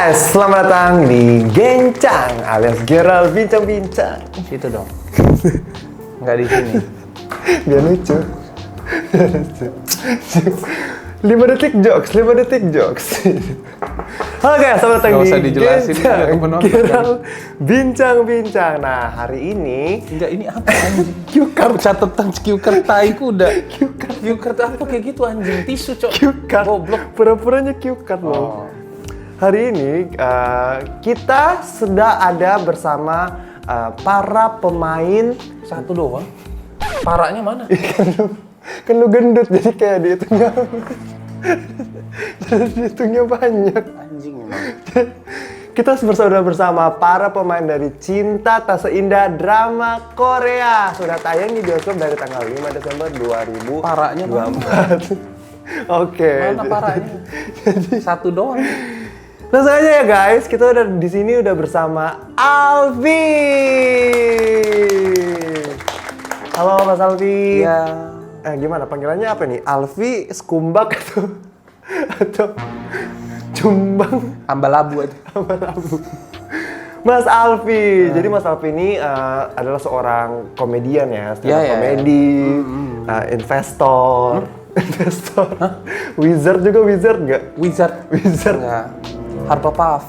guys, selamat datang di Gencang alias Gerald Bincang-Bincang. Situ dong. Nggak di sini. Biar lucu. 5 detik jokes. Halo guys, selamat datang Nggak di usah dijelasin, Gencang udah penonton, Gerald Bincang-Bincang. Nah, hari ini Enggak, ini apa anjing? cue card. Catatan cue card tai kuda. Cue card. Cue card apa kayak gitu anjing? Tisu, Cok. Cue card. Goblok. Pura-puranya cue card loh. Oh. Hari ini kita sudah ada bersama para pemain. Satu doang. Parahnya mana? Kan lu gendut jadi kayak dihitungnya dihitungnya banyak. Anjing memang. Kita bersama para pemain dari Cinta Tak Seindah drama Korea. Sudah tayang di bioskop dari tanggal 5 Desember 2024. Parahnya mana? Oke. Mana parahnya? Satu doang. Langsung aja ya guys, kita udah di sini udah bersama Alfi. Halo Mas Alfi. Iya. Gimana panggilannya apa nih? Alfi, Skumbak atau Cumbang? Ambalabu aja. Ambalabu. Mas Alfi. Jadi Mas Alfi ini adalah seorang komedian ya, stand-up komedi, investor. Investor. Wizard juga wizard nggak? Wizard. Enggak. Harpa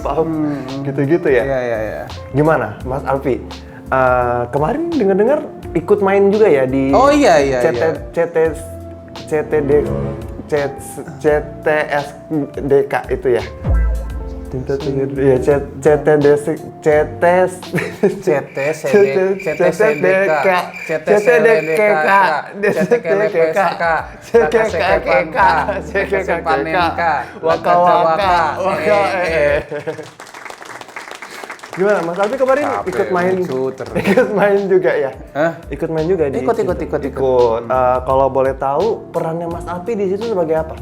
Paham. Gitu-gitu ya? Iya. Gimana Mas Alfi? Kemarin dengar-dengar ikut main juga ya di Oh iya. CTSDK itu ya? Gimana Mas Alfi kemarin ikut main juga ya? Ikut main juga di Ikut. Kalau boleh tahu perannya Mas Alfi di situ sebagai apa?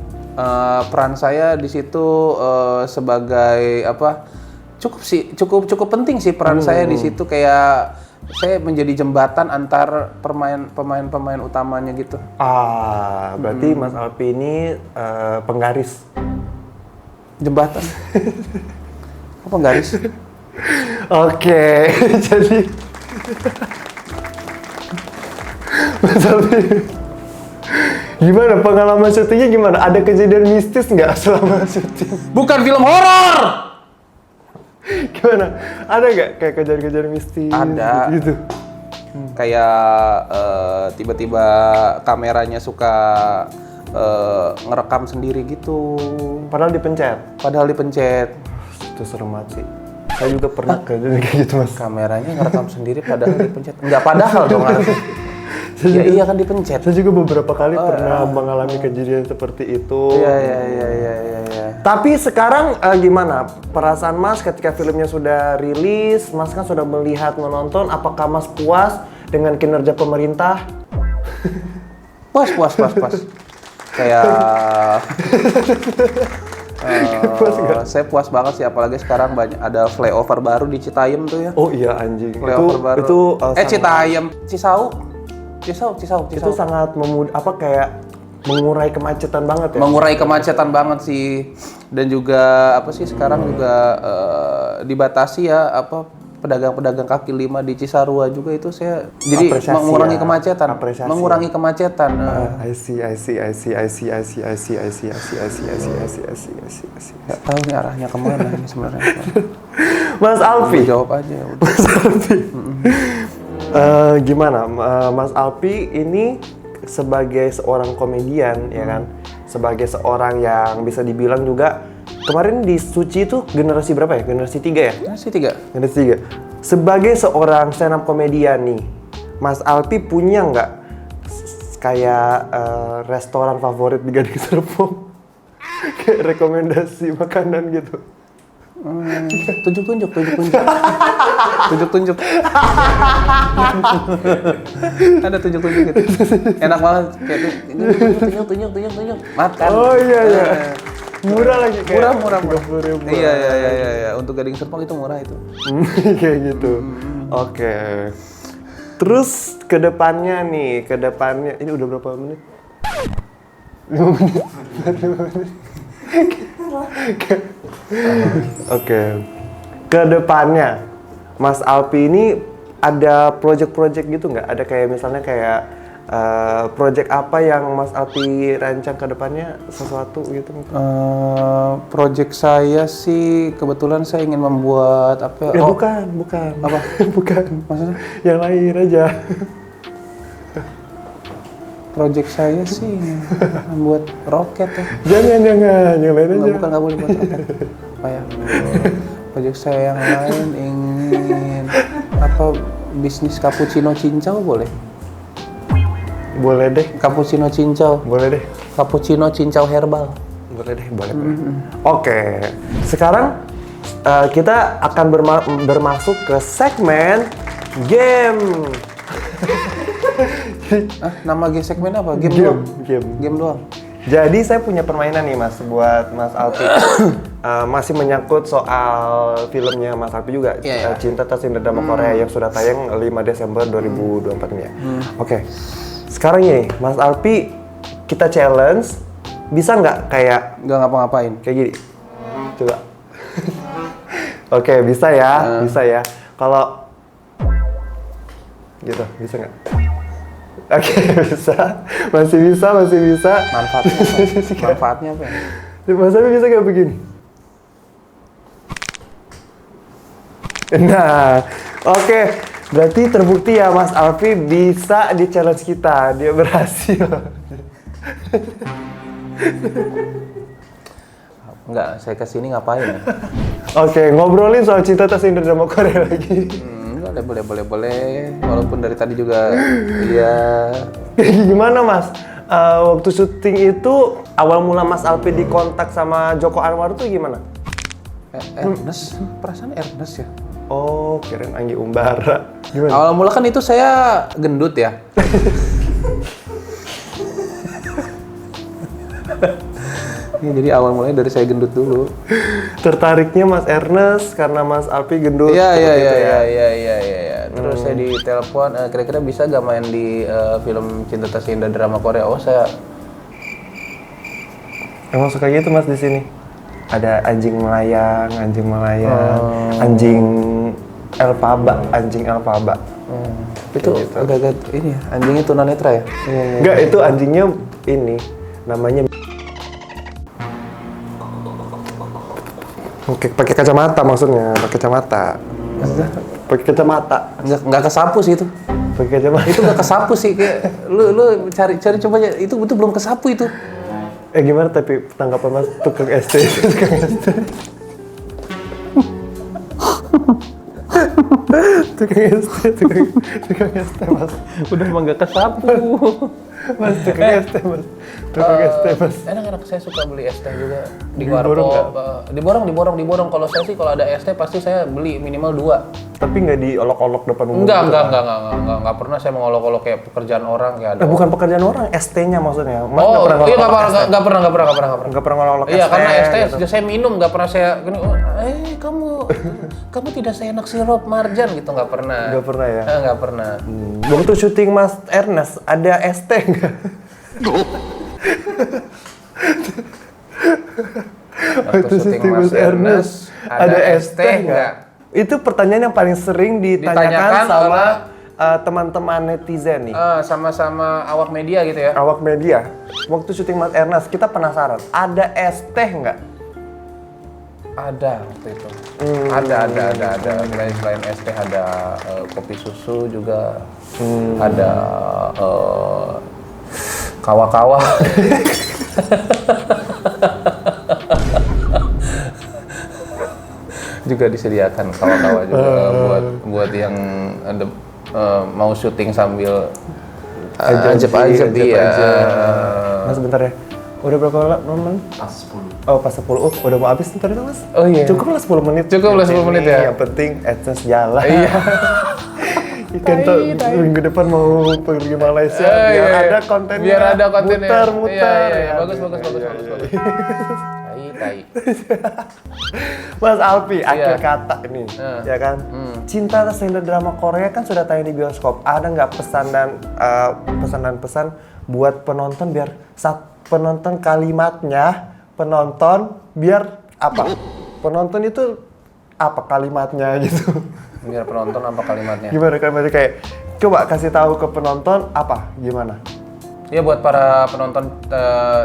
Peran saya di situ sebagai apa? Cukup penting sih peran saya di situ, kayak saya menjadi jembatan antar pemain utamanya gitu. Berarti Mas Alfi ini penggaris. Jembatan. Apa penggaris? Oke, jadi Mas Alfi, gimana pengalaman syutingnya gimana? Ada kejadian mistis nggak selama syuting? Bukan film horor. Gimana? Ada nggak kayak kejadian-kejadian mistis? Ada. Gitu. Kayak tiba-tiba kameranya suka ngerekam sendiri gitu. Padahal dipencet. Itu serem banget sih. Saya juga pernah kejadian kayak gitu Mas. Kameranya ngerekam sendiri padahal dipencet. Enggak padahal dong harusnya. Iya kan dipencet. Saya juga beberapa kali pernah mengalami kejadian seperti itu. Iya. Tapi sekarang gimana perasaan Mas ketika filmnya sudah rilis? Mas kan sudah menonton. Apakah Mas puas dengan kinerja pemerintah? Puas. Kayak saya puas banget sih, apalagi sekarang ada flyover baru di Citayam tuh ya. Oh iya anjing. Flyover baru. Itu Citayam, Cisau. Itu sangat kayak mengurai kemacetan banget ya. Mengurai kemacetan banget sih. Dan juga apa sih sekarang juga dibatasi ya pedagang-pedagang kaki lima di Cisarua juga itu saya jadi mengurangi kemacetan. Mengurangi kemacetan. I see. Nggak tahu nih arahnya kemana ini sebenarnya. Mas Alfi. Jawab aja. Mas Alfi. Gimana Mas Alfi ini sebagai seorang komedian ya kan, sebagai seorang yang bisa dibilang juga kemarin di Suci itu generasi berapa ya? Generasi 3 ya? Generasi 3. Sebagai seorang stand up komedian nih, Mas Alfi punya nggak kayak restoran favorit di Gading Serpong? Kayak rekomendasi makanan gitu. Tunjuk. Ada tunjuk gitu. Enak banget kayak tunjuk. Makan. Oh iya. Murah lagi kayak. Murah. 30.000. Iya. Untuk Gading Serpong itu murah itu. Kayak gitu. Oke. Terus kedepannya ini udah berapa menit? 5 menit. Oke. Kedepannya, Mas Alpi ini ada project-project gitu nggak? Ada kayak misalnya kayak project apa yang Mas Alpi rancang ke depannya, sesuatu gitu? Project saya sih kebetulan saya ingin membuat apa? Bukan. Apa? Bukan. Maksudnya? Yang lain aja. Project saya sih membuat roket ya. Jangan, yang lain aja. Nggak boleh buat roket. Apa ya? Project saya yang lain ingin apa? Bisnis cappuccino cincau boleh? Boleh deh. Cappuccino cincau. Boleh deh. Cappuccino cincau herbal. Boleh deh, boleh. Oke, sekarang kita akan bermasuk ke segmen game. Nama segmen apa? Game doang. Game doang. Jadi saya punya permainan nih Mas, buat Mas Alpi. Masih menyangkut soal filmnya Mas Alpi juga, Cinta Tersindir Drama Korea yang sudah tayang 5 Desember 2024 ini ya. Oke, sekarang nih Mas Alpi, kita challenge, bisa nggak kayak Nggak ngapa-ngapain. kayak gini? Coba. Oke, bisa ya, bisa ya. Kalau gitu, bisa nggak? Oke, bisa. Masih bisa. Manfaatnya apa? Manfaatnya apa ya? Mas Alpi bisa nggak begini? Nah, oke. Berarti terbukti ya Mas Alpi bisa di challenge kita. Dia berhasil. Enggak, saya kesini ngapain ya? Oke, ngobrolin soal Cinta Tersindir Drama Korea lagi. Boleh. Walaupun dari tadi juga, ya. Gimana Mas? Waktu syuting itu awal mula Mas Alpi dikontak sama Joko Anwar tuh gimana? Ernest, perasaan Ernest ya? Oh, kirain Anggi Umbara. Gimana? Awal mula kan itu saya gendut ya. Ya, jadi awal mulanya dari saya gendut dulu. Tertariknya Mas Ernest karena Mas Alpi gendut. Iya. Gitu. Terus saya ditelepon, kira-kira bisa gak main di film Cinta Tersindir Drama Korea? Oh, saya Emang suka gitu Mas di sini. Ada anjing melayang, anjing Elphaba. itu gitu. agak-agak ini ya, anjingnya tunanetra ya? Enggak, itu anjingnya ini namanya Oke, pakai kacamata maksudnya, pakai kacamata. Maksudnya? Pakai kacamata. Nggak kesapu sih itu. Pakai kacamata. Itu nggak kesapu sih, kayak lu cari coba aja, itu belum kesapu itu. Gimana tapi tanggapan Mas tukang ST? Tukang ST Mas. Udah emang nggak kesapu. Mas tukang ST Mas. Enak-enak, saya suka beli es teh juga di Diborong warkop. Diborong. Kalau saya sih kalau ada es teh pasti saya beli minimal 2. Tapi nggak diolok-olok depan umum. Enggak pernah saya mengolok-olok kayak pekerjaan orang kayak ada. Bukan pekerjaan orang, ST-nya maksudnya. Mas Nggak pernah. nggak pernah ngolok Iya, ST. karena es teh gitu. saya minum, nggak pernah saya gini. Kamu tidak seenak sirup marjan gitu, nggak pernah. Nggak pernah ya? Nggak pernah. Waktu syuting Mas Ernest ada ST nggak? Waktu syuting Mas Ernest ada ST nggak? Itu pertanyaan yang paling sering ditanyakan sama teman-teman netizen nih. Sama awak media gitu ya? Awak media. Waktu syuting Mas Ernest kita penasaran, ada ST nggak? Ada waktu itu. Ada. Selain es teh ada kopi susu juga. Ada kawa-kawa. Juga disediakan kawa-kawa juga buat yang mau syuting sambil ajeb-ajeb dia. Mas bentar ya. Udah berapa menit? Pas 10. Oh, pas 10. Oh, udah mau habis ntar itu, Mas. Oh iya. Cukup lah 10 menit. Cukup lah 10 menit ya. Yang penting AdSense jalan. Iya. Kan minggu depan mau pergi Malaysia ada kontennya. Biar ada kontennya. Muter. Iya. Bagus. Tai. Mas Alpi, akhir kata ini, ya kan? Cinta Tersindir Drama Korea kan sudah tayang di bioskop. Ada nggak pesan buat penonton biar saat penonton kalimatnya penonton biar apa? Penonton itu apa kalimatnya gitu? Biar penonton apa kalimatnya? Gimana kalimatnya kayak coba kasih tahu ke penonton apa? Gimana? Ya buat para penonton,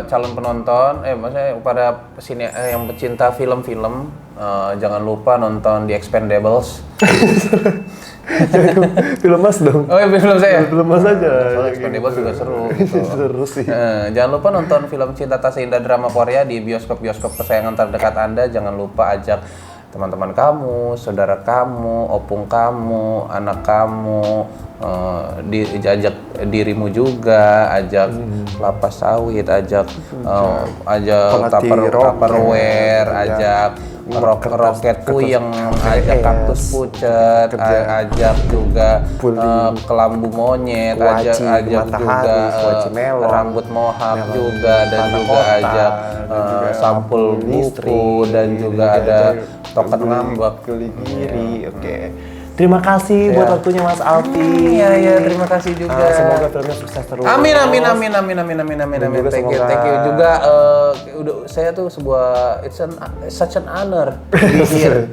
calon penonton, maksudnya para yang pecinta film-film, jangan lupa nonton The Expendables. Film Mas dong. Oh iya, film saya. Film Mas aja. Soalnya Expendables juga seru. Gitu. Seru sih. Jangan lupa nonton film Cinta Tak Seindah Drama Korea di bioskop-bioskop kesayangan terdekat Anda. Jangan lupa ajak teman-teman kamu, saudara kamu, opung kamu, anak kamu, ajak dirimu juga, ajak kelapa sawit, ajak tupperware, ajak roketku yang ajak kaktus pucet, ajak juga kelambu monyet, ajak juga rambut mohawk juga, dan juga ajak sampul buku, dan juga ada token ngambek. Oke. Terima kasih buat waktunya Mas Alfi. Iya, terima kasih juga. Semoga filmnya sukses terus. Amin. Thank you juga. Saya tuh such an honor to be here.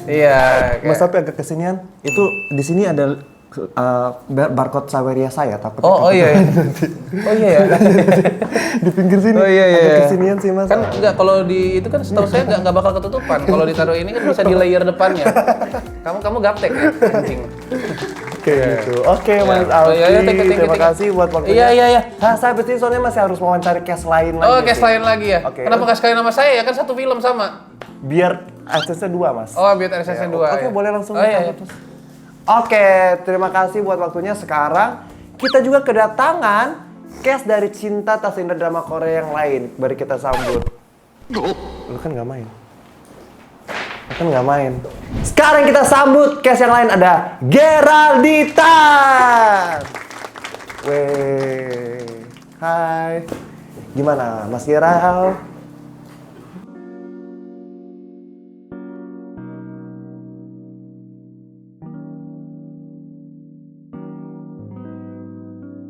Iya. Mas Alfi agak kesinian. Itu di sini ada barcode Saweria saya takut. Oh iya. Oh iya ya. Di pinggir sini. Oh iya. Agak kesinian sih Mas. Kan enggak, kalau di itu kan setahu saya enggak bakal ketutupan. Kalau ditaruh ini kan bisa di layer depannya. Kamu gaptek ya, anjing. Oke gitu. Oke Mas Alfi. Thank you. Terima kasih buat waktunya. Iya. Nah, saya abis ini soalnya masih harus wawancara cast lain lagi. Oh, cast lain lagi ya? Oke. Kenapa nggak sekalian sama saya ya? Kan satu film sama. Biar aksesnya 2 Mas. Oh, biar RSS-nya 2. Oke, boleh langsung. Iya. Oke, terima kasih buat waktunya. Sekarang kita juga kedatangan cast dari Cinta Tak Seindah Drama Korea yang lain. Mari kita sambut. Lu kan nggak main. Sekarang kita sambut cast yang lain, ada Geraldita. Weh, hai. Gimana Mas Gerald?